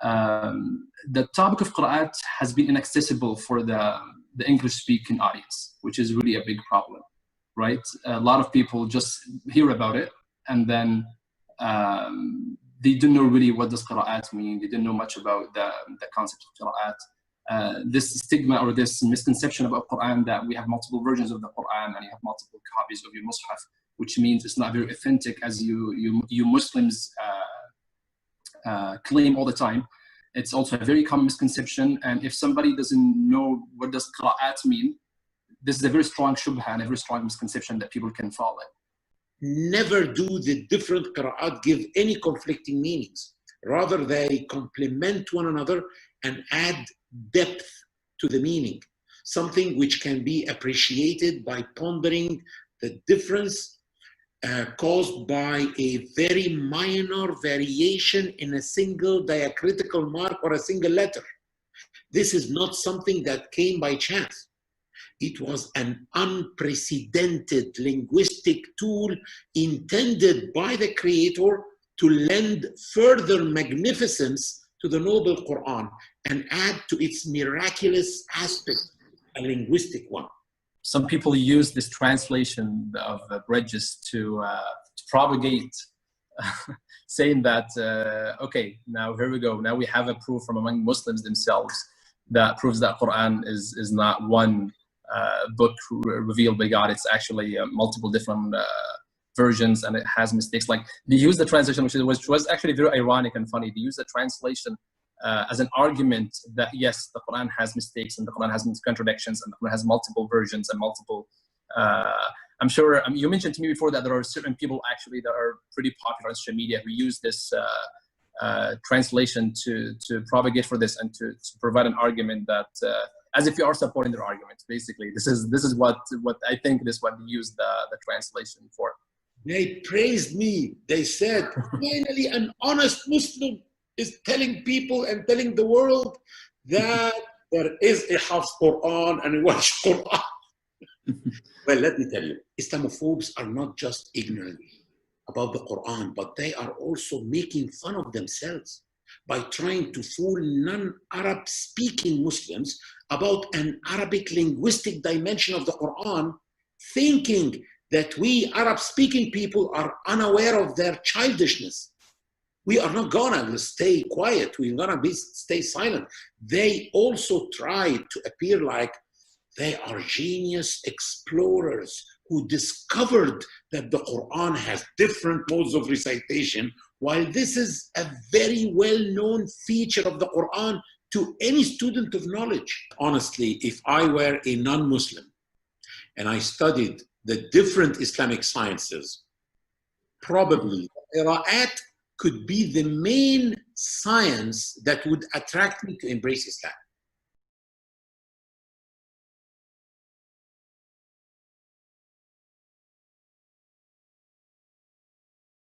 the topic of qira'at has been inaccessible for the English-speaking audience, which is really a big problem, right? A lot of people just hear about it, and then they don't know really what does qira'at mean. They don't know much about the concept of qira'at. This stigma or this misconception about Quran that we have multiple versions of the Quran and you have multiple copies of your mushaf, which means it's not very authentic as you Muslims claim all the time. It's also a very common misconception, and if somebody doesn't know what does qira'at mean, this is a very strong shubha and a very strong misconception that people can fall in. Never do the different qira'at give any conflicting meanings. Rather, they complement one another and add depth to the meaning, something which can be appreciated by pondering the difference caused by a very minor variation in a single diacritical mark or a single letter. This is not something that came by chance. It was an unprecedented linguistic tool intended by the Creator to lend further magnificence to the noble Quran and add to its miraculous aspect, a linguistic one. Some people use this translation of bridges to propagate, saying that, okay, now here we go. Now we have a proof from among Muslims themselves that proves that Quran is not one book revealed by God. It's actually multiple different versions, and it has mistakes. Like, they use the translation, which was actually very ironic and funny. They use the translation as an argument that yes, the Quran has mistakes and the Quran has contradictions and the Quran has multiple versions and multiple. I'm sure you mentioned to me before that there are certain people actually that are pretty popular on social media who use this translation to propagate for this and to provide an argument that as if you are supporting their argument. Basically, this is what I think this is what they use the translation for. They praised me. They said, finally, an honest Muslim is telling people and telling the world that there is a Hafs Quran and a Warsh Quran. Well, let me tell you, Islamophobes are not just ignorant about the Quran, but they are also making fun of themselves by trying to fool non-Arab speaking Muslims about an Arabic linguistic dimension of the Quran, thinking that we Arab-speaking people are unaware of their childishness. We are not gonna stay quiet. We're gonna stay silent. They also try to appear like they are genius explorers who discovered that the Quran has different modes of recitation, while this is a very well-known feature of the Quran to any student of knowledge. Honestly, if I were a non-Muslim and I studied the different Islamic sciences, probably qira'at could be the main science that would attract me to embrace Islam.